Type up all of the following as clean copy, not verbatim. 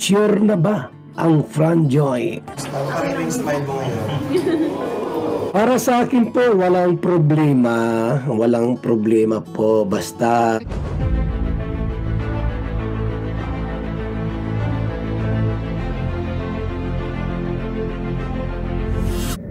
Mature na ba ang Franjoy? Parang yung smile mo ngayon. Para sa akin po, walang problema. Walang problema po. Basta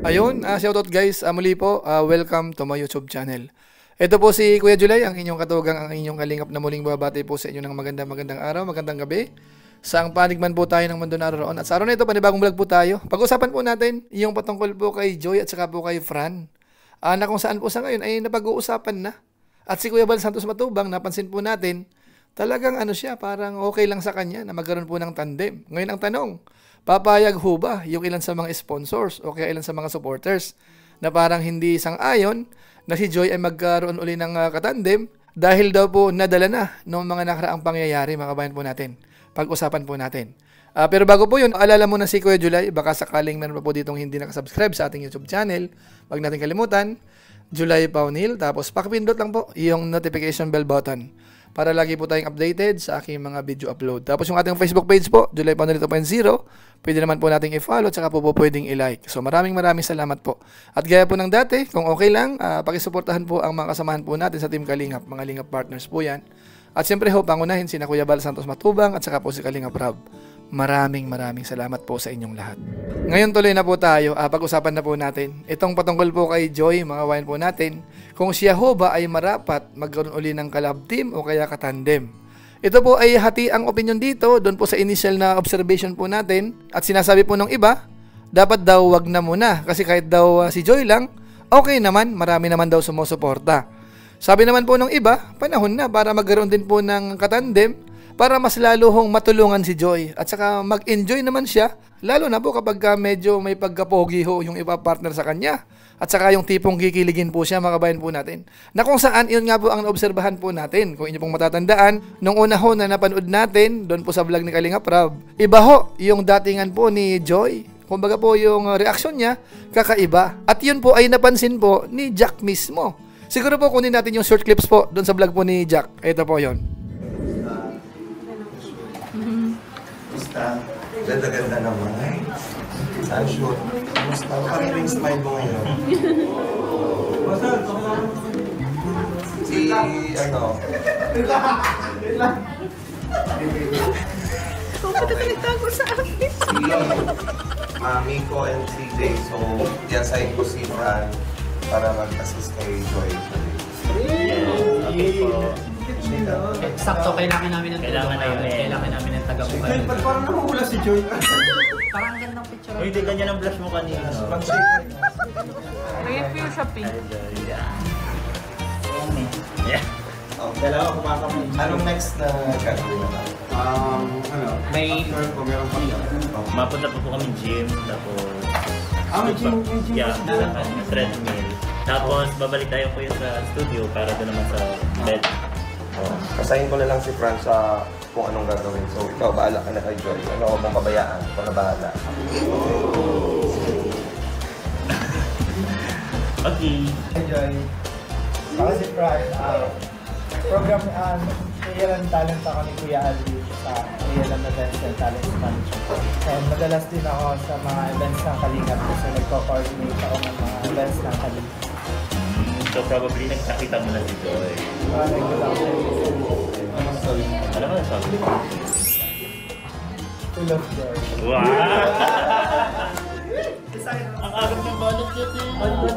ayun, shoutout guys, muli po, welcome to my YouTube channel. Ito po si Kuya Julay, ang inyong katugang, ang inyong kalingap na muling babati po sa inyo ng magandang araw, magandang gabi. Saang panig man po tayo ng mundo naroon. At sa araw na ito, panibagong vlog po tayo. Pag-usapan po natin yung patungkol po kay Joy at saka po kay Fran. Na kung saan po sa ngayon ay napag-uusapan na. At si Kuya Bal Santos Matubang, napansin po natin, talagang ano siya, parang okay lang sa kanya na magkaroon po ng tandem. Ngayon ang tanong, papayag ho ba yung ilan sa mga sponsors o kaya ilan sa mga supporters na parang hindi sang-ayon na si Joy ay magkaroon uli ng katandem dahil daw po nadala na ng mga nakaraang pangyayari, mga kabayan po natin. Pag-usapan po natin. Pero bago po yun, alala mo na si Kuya Julay, baka sakaling meron pa po ditong hindi nakasubscribe sa ating YouTube channel, wag natin kalimutan, Julay Paunil, tapos pakipindot lang po yung notification bell button para lagi po tayong updated sa aking mga video upload. Tapos yung ating Facebook page po, Julay Paunil 2.0, pwede naman po nating i-follow at saka po pwedeng i-like. So maraming salamat po. At gaya po ng dati, kung okay lang, pakisuportahan po ang mga kasamahan po natin sa Team Kalingap, mga Lingap partners po yan. At siyempre ho, pangunahin sina Kuya Bal Santos Matubang at saka po si Kalingap Rob. Maraming salamat po sa inyong lahat. Ngayon tuloy na po tayo, pag-usapan na po natin itong patungkol po kay Joy, mga kawayan po natin, kung siya ho ba ay marapat magkaroon uli ng collab team o kaya katandem. Ito po ay hati ang opinion dito, doon po sa initial na observation po natin, at sinasabi po ng iba, dapat daw wag na muna, kasi kahit daw si Joy lang, okay naman, marami naman daw sumusuporta. Sabi naman po ng iba, panahon na para magkaroon din po ng katandem para mas lalo hong matulungan si Joy at saka mag-enjoy naman siya, lalo na po kapag medyo may pagkapogi ho yung ipa-partner sa kanya at saka yung tipong kikiligin po siya, mga kabayan po natin. Na kung saan, yun nga po ang naobserbahan po natin. Kung inyo pong matatandaan, nung una ho na napanood natin doon po sa vlog ni Kalingap Rob, iba ho yung datingan po ni Joy. Kumbaga po yung reaksyon niya, kakaiba. At yun po ay napansin po ni Jack mismo. Siguro po kunin natin yung short clips po doon sa vlog po ni Jack. Ito po yon. Basta, ganda-ganda naman. Saan shoot? Basta, parang yung smile mo ngayon. Si, ano? Si Miko and CJ. So, i-assign ko si Fran para mag-assist kay Joy. Okay po. Sakto, kailangan namin ng taga-buhay. Parang namumula si Joy. Parang gandang picture. Uy, hindi ganyan ang blush mo kanina. Refill sa pink. Yeah. Dalawa kumakamay. Anong next na gagawin naman? May Mapunta po kami gym, tapos... may gym. Yeah, treadmill. Tapos, babalik tayo po yun sa studio para doon naman sa bed. Kasahin ko na lang si Fran sa kung anong gagawin. So, ikaw, bahala ka na kay Joy. Ano ako mong pabayaan? Ikaw na bahala. Okay. Hi Joy. Ako si Fran. Program Ayan Talent ako ni Kuya Ali sa Ayan Events and Talent Management. And madalas din ako sa mga events ng Kalingap kasi nagko-coordinate ako ng mga events ng Kalingap. So probably nagkakita mo na si Joy. Alam mo na sabi? Full of joy. Wow! Ang agad ng balot yun eh.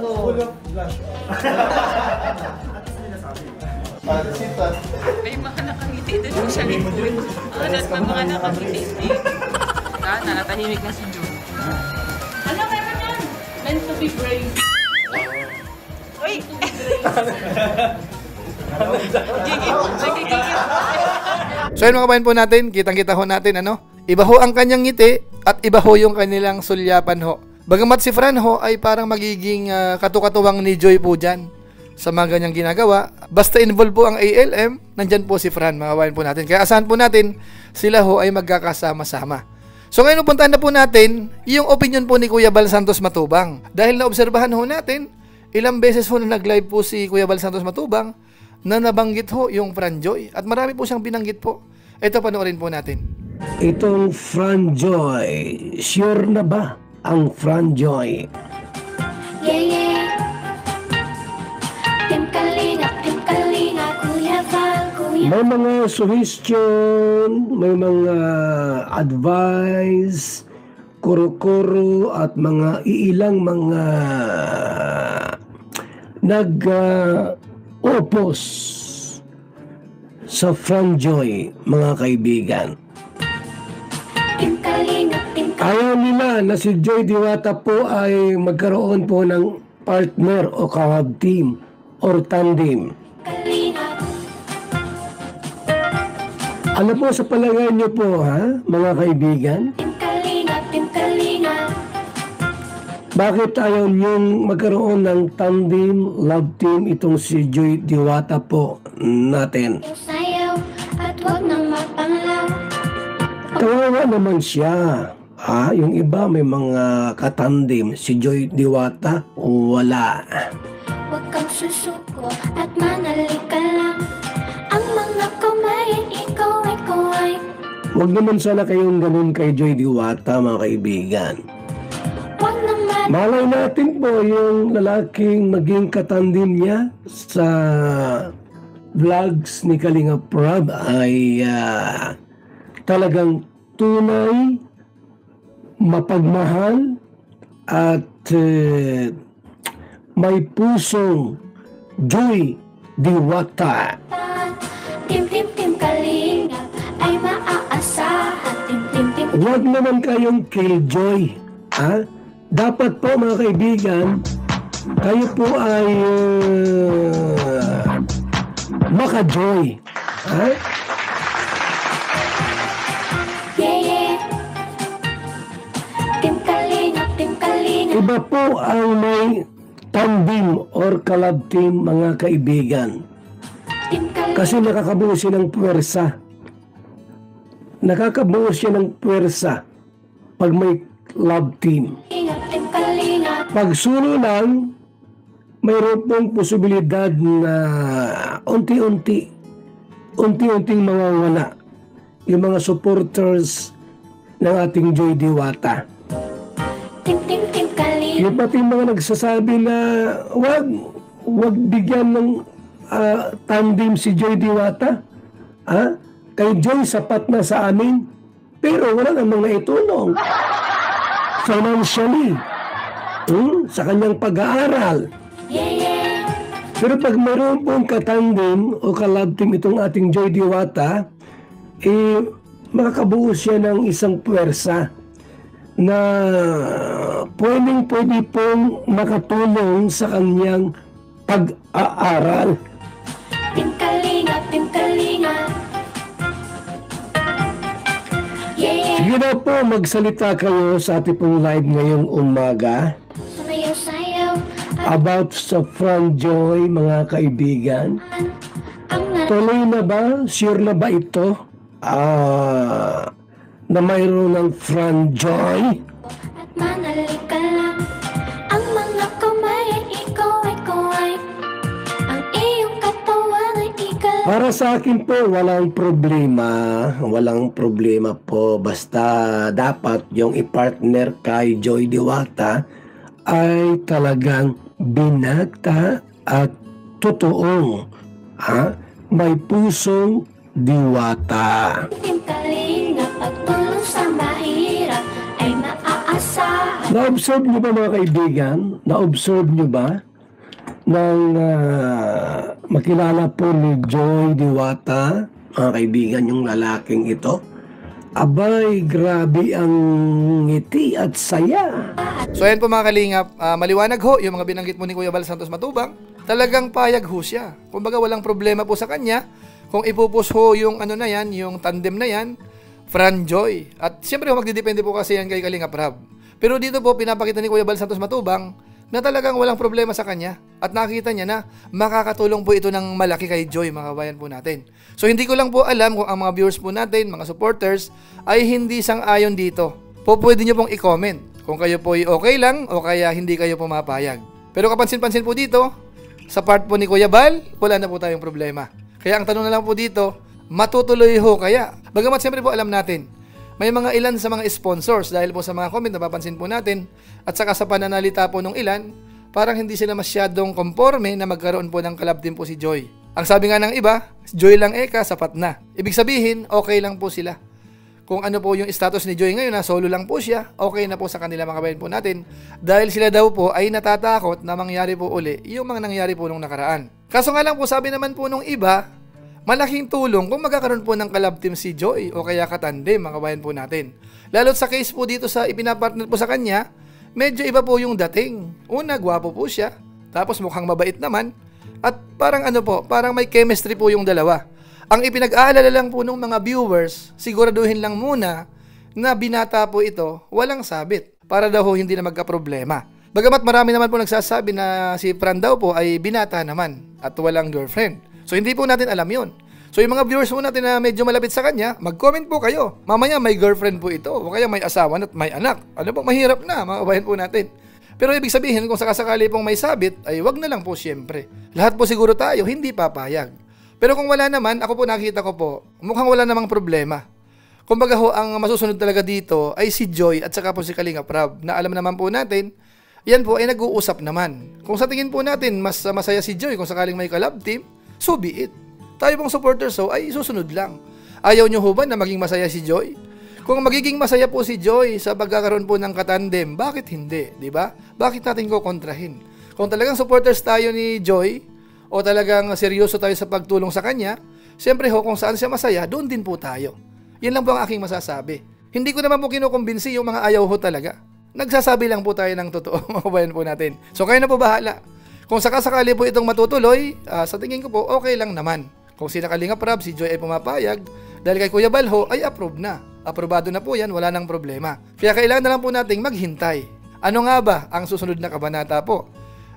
Full of blush. May mga nakangiti din po siya likod. At may mga nakangiti. Natahimik na si June. Ano meron yan? Meant to be brave. Uy! So yun, mga kabayan po natin, kitang-kita ho natin, ano? Iba ho ang kanyang ngiti at iba ho yung kanilang sulyapan ho. Bagamat si Fran ho ay parang magiging katukatuwang ni Joy po dyan sa mga ganyang ginagawa. Basta involve po ang ALM, nandyan po si Fran, mga kabayan po natin. Kaya asahan po natin, sila ho ay magkakasama-sama. So ngayon, puntahan na po natin yung opinion po ni Kuya Bal Santos Matubang. Dahil naobserbahan ho natin, ilang beses ho na nag-live po si Kuya Bal Santos Matubang na nabanggit ho yung Franjoy. At marami po siyang binanggit po. Ito, panoorin po natin. itong Franjoy. Sure na ba ang Franjoy? Yeah, yeah. Team Kalinga, Kuya Val, Kuya. May mga suggestion, may mga advice, kuro-kuro at mga ilang mga nag-opos sa Franjoy, mga kaibigan. Team Kalinga, Ayaw nila na si Joy Diwata po ay magkaroon po ng partner o collab team or tandem. Kalinga. Ano po sa palagay niyo po, ha, mga kaibigan? Team Kalinga. Bakit ayaw niyong magkaroon ng tandem, love team itong si Joy Diwata po natin? Yung sayaw at huwag nang mapanglaw. Kawawa naman siya. Yung iba may mga katandem. Si Joy Diwata, wala. Huwag kang susuko at manalika lang. Ang mga kamay, ikaw ay. Huwag naman sana kayong ganun kay Joy Diwata, mga kaibigan. Huwag naman. Malay natin po yung lalaking maging katandem niya sa vlogs ni Kalinga Prab ay talagang tunay, mapagmahal at may pusong Joy Diwata. Team Kalinga ay maaasahan. Team. Huwag naman kayong killjoy. Dapat po, mga kaibigan, kayo po ay maka-joy. Yeah. Team Kalinga. Iba po ang may tandem or collab team, mga kaibigan. Team Kalinga. Kasi nakakabuo siya ng puwersa. Nakakabuo siya ng puwersa pag may love team. Team Kalinga. Pag solo lang, mayroon pong posibilidad na unti-unting mawawala yung mga supporters ng ating Joy Diwata. Team Kalinga. Yung pati mga nagsasabi na wag bigyan ng tandem si Joy Diwata. Kay Joy sapat na sa amin, pero wala namang naitulong financially sa kanyang pag-aaral. Yeah. Pero pag mayroon pong katandem o kalab team itong ating Joy Diwata, makakabuo siya ng isang puwersa na pwede pong makatulong sa kanyang pag-aaral. Team Kalinga. Yeah. Sige na po, magsalita kayo sa ating pong live ngayong umaga Sayaw. about sa Franjoy, mga kaibigan. Tuloy na ba? Sure na ba ito? Na mayroon ng Franjoy? At manalika lang. Ang mga kamay, ikaw ay. Ang iyong katawan ay ikal. Para sa akin po, walang problema po. Basta dapat yung i-partner kay Joy Diwata ay talagang binagta at totoong may pusong diwata. Team Kalinga. Pagtulong sa mahirap ay maaasahan. Na-observe nyo ba, mga kaibigan? Na-observe nyo ba nang makilala po ni Joy Diwata, mga kaibigan, yung lalaking ito? Abay, grabe ang ngiti at saya. So ayan po mga kalingap, maliwanag ho yung mga binanggit mo ni Kuya Val Santos Matubang. Talagang payag ho siya. Kumbaga walang problema po sa kanya kung ipupus ho yung na yan, yung tandem na yan, Franjoy. At siyempre magdidepende po kasi yan kay Kalinga Prab. Pero dito po pinapakita ni Kuya Val Santos Matubang na talagang walang problema sa kanya at nakita niya na makakatulong po ito ng malaki kay Joy, mga kabayan po natin. So hindi ko lang po alam kung ang mga viewers po natin, mga supporters ay hindi sang-ayon dito. Pwede niyo pong i-comment kung kayo po ay okay lang o kaya hindi kayo pumapayag. Pero kapansin-pansin po dito, sa part po ni Kuya Val, wala na po tayong problema. Kaya ang tanong na lang po dito, matutuloy ho kaya? Bagamat siyempre po alam natin may mga ilan sa mga sponsors dahil po sa mga comment na papansin po natin at saka sa pananalita po ng ilan, parang hindi sila masyadong conforme na magkaroon po ng collab team po si Joy. Ang sabi nga ng iba, Joy lang eka, sapat na. Ibig sabihin, okay lang po sila. Kung ano po yung status ni Joy ngayon na solo lang po siya, okay na po sa kanila mga kabayan po natin dahil sila daw po ay natatakot na mangyari po uli yung mga nangyari po nung nakaraan. Kaso nga lang po sabi naman po nung iba, malaking tulong kung magkakaroon po ng collab team si Joy o kaya katandem mga kabayan po natin. Lalo't sa case po dito sa ipinapartner po sa kanya, medyo iba po yung dating. Una, gwapo po siya, tapos mukhang mabait naman, at parang ano po, parang may chemistry po yung dalawa. Ang ipinag-aalala lang po ng mga viewers, siguraduhin lang muna na binata po ito, walang sabit, para daw hindi na magka-problema. Bagamat marami naman po nagsasabi na si Fran daw po ay binata naman at walang girlfriend. So hindi po natin alam yun. So yung mga viewers po natin na medyo malapit sa kanya, mag-comment po kayo. Mamaya may girlfriend po ito, o kaya may asawa at may anak. Ano po, mahirap na, mga kabayan po natin. Pero ibig sabihin, kung sakasakali pong may sabit, ay wag na lang po siyempre. Lahat po siguro tayo, hindi papayag. Pero kung wala naman, ako po nakita ko po, mukhang wala namang problema. Kumbaga ho, ang masusunod talaga dito ay si Joy at saka po si Kalinga Prab, na alam naman po natin, yan po ay nag-uusap naman. Kung sa tingin po natin, mas masaya si Joy kung sakaling may collab team, so be it. Tayo pong supporters so ay susunod lang. Ayaw nyo ho ba na maging masaya si Joy? Kung magiging masaya po si Joy sa pagkakaroon po ng katandem, bakit hindi? Diba? Bakit natin ko kontrahin? Kung talagang supporters tayo ni Joy, o talagang seryoso tayo sa pagtulong sa kanya, siyempre ho, kung saan siya masaya, doon din po tayo. Yan lang po ang aking masasabi. Hindi ko naman po kinukumbinsi yung mga ayaw ho talaga. Nagsasabi lang po tayo ng totoo, mga kabayan po natin. So kayo na po bahala. Kung sakasakali po itong matutuloy, sa tingin ko po, okay lang naman. Kung si Kalinga Prab, si Joy ay pumapayag, dahil kay Kuya Balho ay approve na. Aprobado na po yan, wala nang problema. Kaya kailangan na lang po nating maghintay. Ano nga ba ang susunod na kabanata po?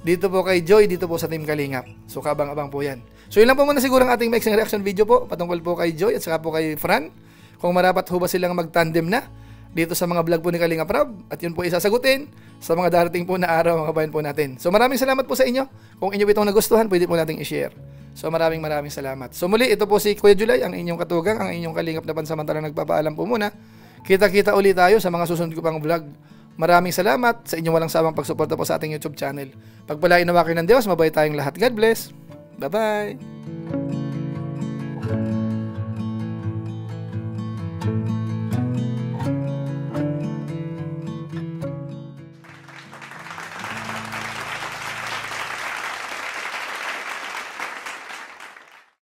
Dito po kay Joy, dito po sa Team Kalingap. So kabang-abang po yan. So yun lang po muna siguro ang ating mixing reaction video po patungkol po kay Joy at saka po kay Fran. Kung marapat ho ba silang mag-tandem na dito sa mga vlog po ni Kalinga Prab. At yun po isasagutin sa mga darating po na araw mga kabayan po natin. So maraming salamat po sa inyo. Kung inyo itong nagustuhan, pwede po nating i-share. So maraming salamat. So muli, ito po si Kuya Julay, ang inyong katugang, ang inyong kalingap na pansamantalang nagpapaalam po muna. Kita-kita ulit tayo sa mga susunod ko pang vlog. Maraming salamat sa inyong walang sawang pagsuporta po sa ating YouTube channel. Pagpalain nawa kayo ng Diyos, mabay tayong lahat. God bless. Bye-bye.